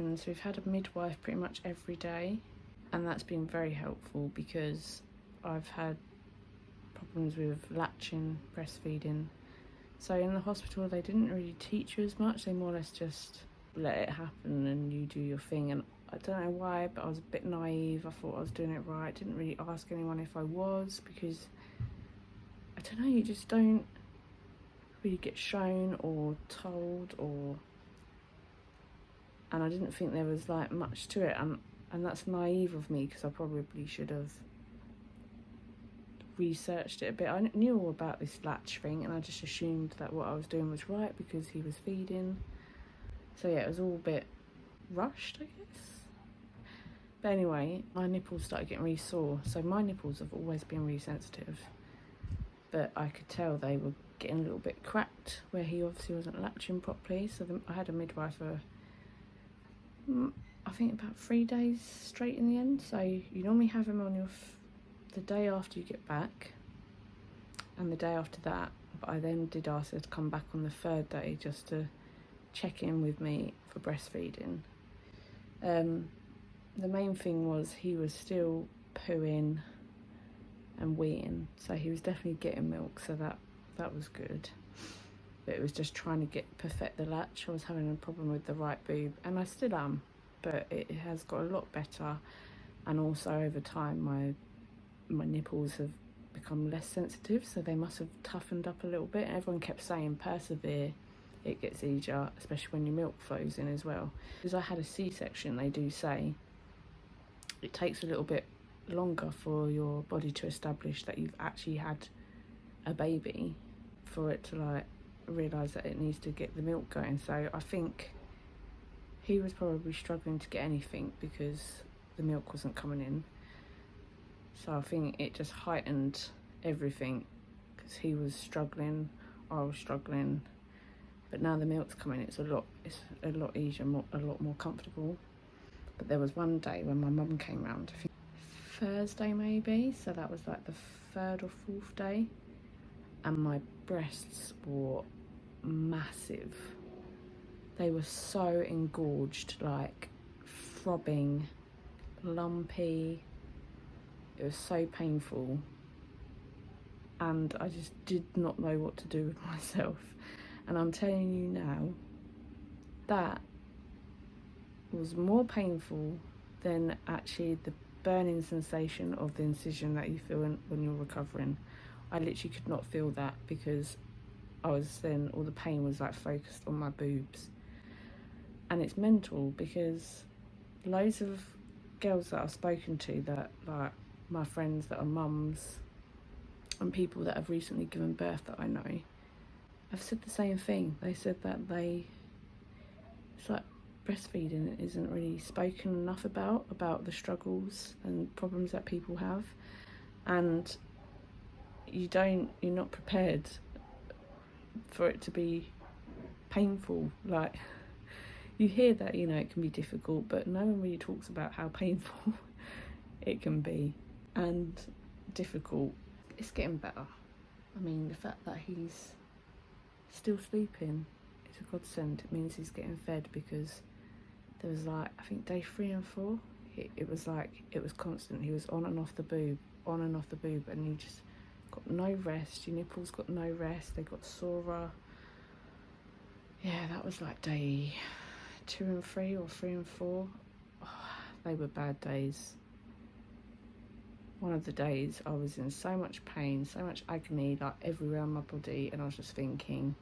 happened, so we've had a midwife pretty much every day, and that's been very helpful because I've had problems with latching, breastfeeding. So in the hospital they didn't really teach you as much, they more or less just let it happen and you do your thing. And I don't know why, but I was a bit naive. I thought I was doing it right. Didn't really ask anyone if I was, because I don't know, you just don't really get shown or told, and I didn't think there was like much to it, and that's naive of me because I probably should have researched it a bit. I knew all about this latch thing and I just assumed that what I was doing was right because he was feeding. So yeah, it was all a bit rushed, I guess. But anyway, my nipples started getting really sore. So my nipples have always been really sensitive, but I could tell they were getting a little bit cracked where he obviously wasn't latching properly. So I had a midwife for I think about 3 days straight in the end. So you normally have him on the day after you get back and the day after that, but I then did ask her to come back on the 3rd day just to check in with me for breastfeeding. The main thing was he was still pooing and weeing, so he was definitely getting milk, so that was good. But it was just trying to perfect the latch. I was having a problem with the right boob, and I still am, but it has got a lot better. And also over time my nipples have become less sensitive, so they must have toughened up a little bit. And everyone kept saying persevere, it gets easier, especially when your milk flows in as well. Because I had a C-section, they do say it takes a little bit longer for your body to establish that you've actually had a baby, for it to like realise that it needs to get the milk going. So I think he was probably struggling to get anything because the milk wasn't coming in. So I think it just heightened everything because he was struggling, I was struggling. But now the milk's coming, it's a lot easier, a lot more comfortable. But there was one day when my mum came round, I think Thursday maybe, so that was like the 3rd or 4th day, and my breasts were massive. They were so engorged, like throbbing, lumpy. It was so painful, and I just did not know what to do with myself. And I'm telling you now, that was more painful than actually the burning sensation of the incision that you feel when you're recovering. I literally could not feel that because all the pain was like focused on my boobs. And it's mental because loads of girls that I've spoken to, that like my friends that are mums and people that have recently given birth that I know, have said the same thing. They said that it's like breastfeeding isn't really spoken enough about the struggles and problems that people have, and you're not prepared for it to be painful. Like, you hear that, you know, it can be difficult, but no one really talks about how painful it can be and difficult. It's getting better. I mean, the fact that he's still sleeping is a godsend. It means he's getting fed, because there was like, I think day 3 and 4, it was constant. He was on and off the boob, and he just got no rest. Your nipples got no rest, they got sorer. Yeah, that was like day 2 and 3 or 3 and 4. Oh, they were bad days. One of the days I was in so much pain, so much agony, like everywhere on my body, and I was just thinking,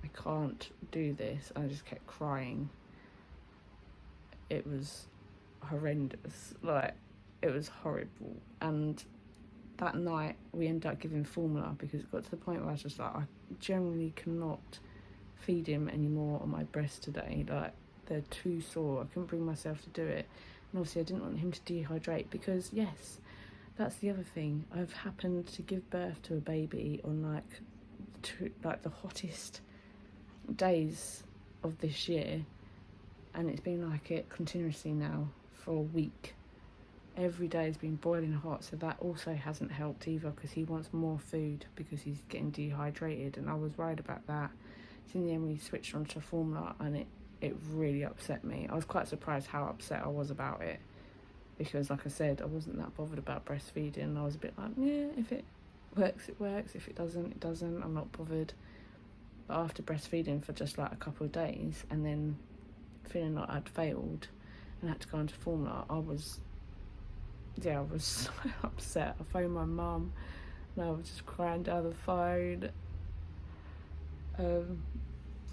I can't do this. I just kept crying. It was horrendous, like it was horrible. And that night we ended up giving formula because it got to the point where I was just like, I generally cannot feed him anymore on my breast today. Like, they're too sore. I couldn't bring myself to do it. And obviously I didn't want him to dehydrate, because yes, that's the other thing. I've happened to give birth to a baby on like the hottest days of this year, and it's been like it continuously now for a week. Every day has been boiling hot, so that also hasn't helped either, because he wants more food because he's getting dehydrated, and I was worried about that. So in the end we switched on to formula, and it really upset me. I was quite surprised how upset I was about it, because like I said, I wasn't that bothered about breastfeeding. I was a bit like, yeah, if it works, it works. If it doesn't, it doesn't. I'm not bothered. But after breastfeeding for just like a couple of days and then feeling like I'd failed and had to go into formula, I was so upset. I phoned my mum and I was just crying down the phone.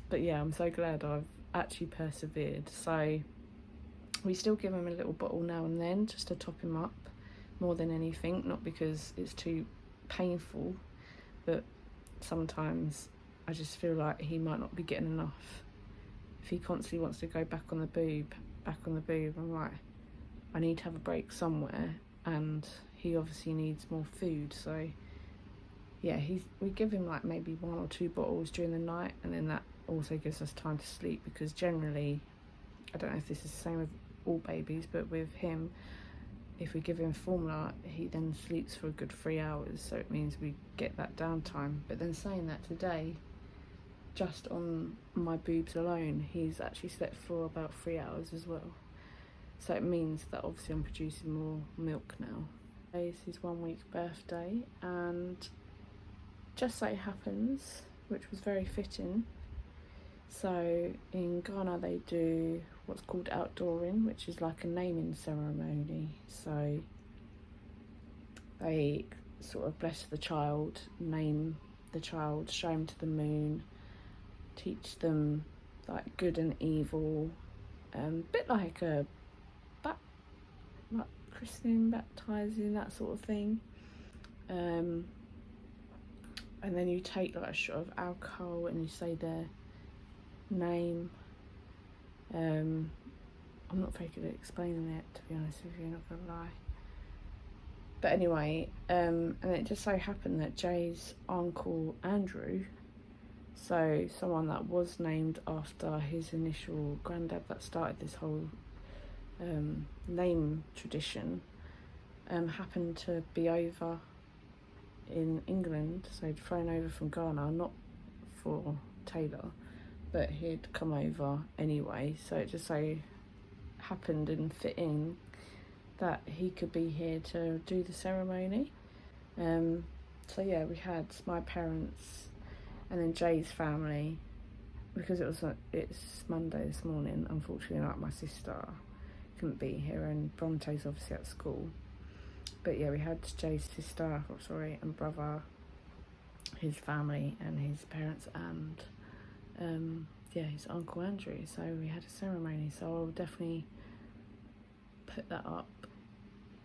But yeah, I'm so glad I've actually persevered. So we still give him a little bottle now and then just to top him up more than anything, not because it's too painful, but sometimes I just feel like he might not be getting enough. If he constantly wants to go back on the boob, I'm like, I need to have a break somewhere, and he obviously needs more food. So yeah, we give him like maybe 1 or 2 bottles during the night, and then that also gives us time to sleep, because generally, I don't know if this is the same with all babies, but with him, if we give him formula, he then sleeps for a good 3 hours, so it means we get that downtime. But then saying that, today, just on my boobs alone, he's actually slept for about 3 hours as well. So it means that obviously I'm producing more milk now. Today is his 1 week birthday, and just so happens, which was very fitting, so in Ghana they do what's called outdooring, which is like a naming ceremony. So they sort of bless the child, name the child, show him to the moon, teach them like good and evil, bit like a like christening, baptizing, that sort of thing. And then you take like a shot of alcohol and you say their name. I'm not very good at explaining it, to be honest with you, not gonna lie. But anyway, and it just so happened that Jay's uncle Andrew, so someone that was named after his initial granddad that started this whole name tradition, happened to be over in England. So he'd flown over from Ghana, not for Taylor, but he'd come over anyway, so it just so happened and fit in that he could be here to do the ceremony. So yeah, we had my parents and then Jay's family, because it's Monday this morning. Unfortunately, like, my sister couldn't be here, and Bronte's obviously at school. But yeah, we had Jay's sister, and brother, his family and his parents, and yeah, his uncle Andrew. So we had a ceremony, so I'll definitely put that up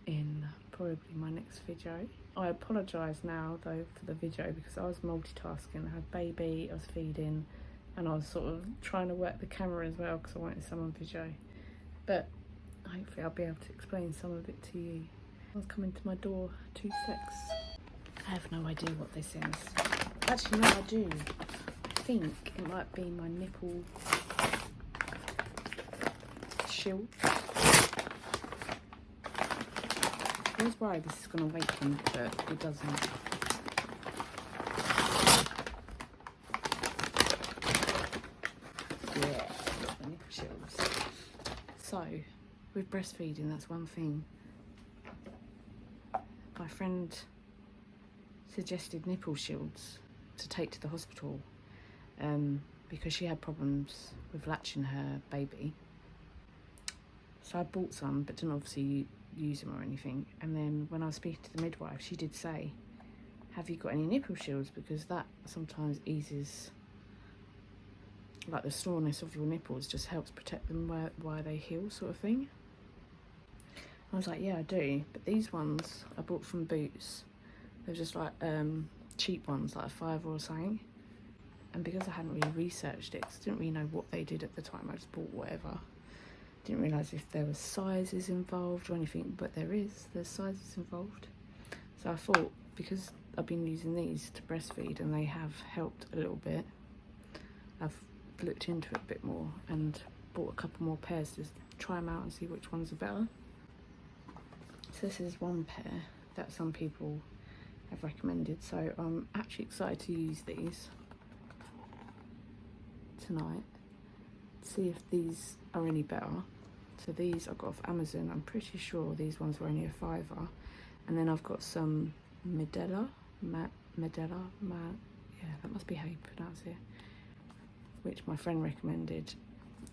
in probably my next video. I apologise now though for the video, because I was multitasking. I had baby, I was feeding, and I was sort of trying to work the camera as well because I wanted some on video. But hopefully I'll be able to explain some of it to you. Someone's coming to my door, 2 secs. I have no idea what this is. Actually no, I do. I think it might be my nipple shield. I was worried this is going to wake him, but it doesn't. Yeah, my nipple shields. So, with breastfeeding, that's one thing. My friend suggested nipple shields to take to the hospital because she had problems with latching her baby. So I bought some, but didn't obviously use them or anything. And then when I was speaking to the midwife, she did say, have you got any nipple shields, because that sometimes eases like the soreness of your nipples, just helps protect them while they heal, sort of thing. I was like, yeah, I do, but these ones I bought from Boots. They're just like cheap ones, like a £5 or something. And because I hadn't really researched it, 'cause I didn't really know what they did at the time, I just bought whatever. Didn't realise if there was sizes involved or anything, but there's sizes involved. So I thought, because I've been using these to breastfeed and they have helped a little bit, I've looked into it a bit more and bought a couple more pairs to try them out and see which ones are better. So this is one pair that some people have recommended, so I'm actually excited to use these tonight. see if these are any better. So these I got off Amazon. I'm pretty sure these ones were only a £5. And then I've got some Medela, yeah, that must be how you pronounce it, which my friend recommended.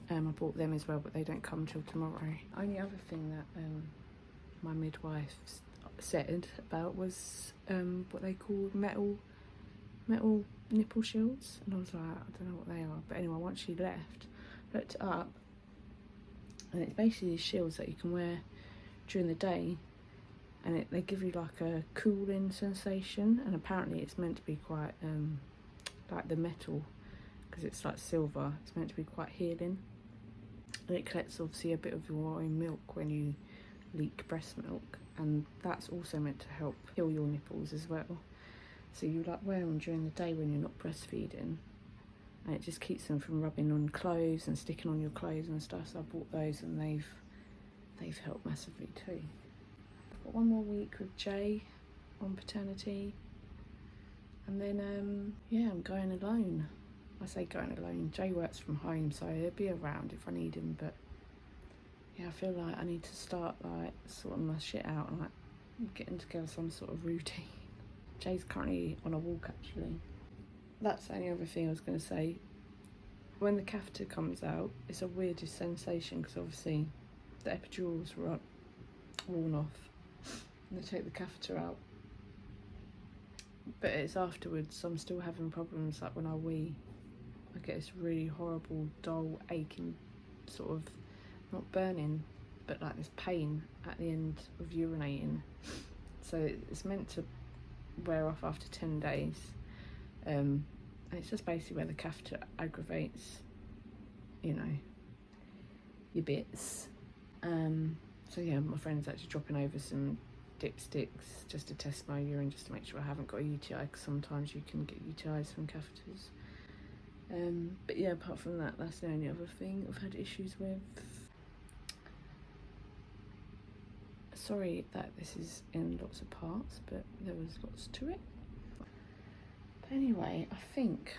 I bought them as well, but they don't come till tomorrow. Only other thing that my midwife said about was what they call metal nipple shields, and I was like, I don't know what they are. But anyway, once she left, looked it up, and it's basically these shields that you can wear during the day, and they give you like a cooling sensation, and apparently it's meant to be quite like the metal, because it's like silver, it's meant to be quite healing, and it collects obviously a bit of your own milk when you leak breast milk, and that's also meant to help heal your nipples as well. So you like wear them during the day when you're not breastfeeding, and it just keeps them from rubbing on clothes and sticking on your clothes and stuff. So I bought those, and they've helped massively too. I've got one more week with Jay on paternity, and then yeah, I'm going alone. I say going alone. Jay works from home, so he'll be around if I need him. But yeah, I feel like I need to start like sorting my shit out and like getting together some sort of routine. Jay's currently on a walk actually. That's the only other thing I was going to say. When the catheter comes out, it's a weirdest sensation, because obviously the epidurals were worn off and they take the catheter out. But it's afterwards, I'm still having problems, like when I wee. I get this really horrible, dull, aching, sort of, not burning, but like this pain at the end of urinating. So it's meant to wear off after 10 days. And it's just basically where the catheter aggravates, you know, your bits. So yeah, my friend's actually dropping over some dipsticks just to test my urine, just to make sure I haven't got a UTI, because sometimes you can get UTIs from catheters. But yeah, apart from that, that's the only other thing I've had issues with. Sorry that this is in lots of parts, but there was lots to it. But anyway, I think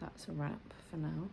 that's a wrap for now.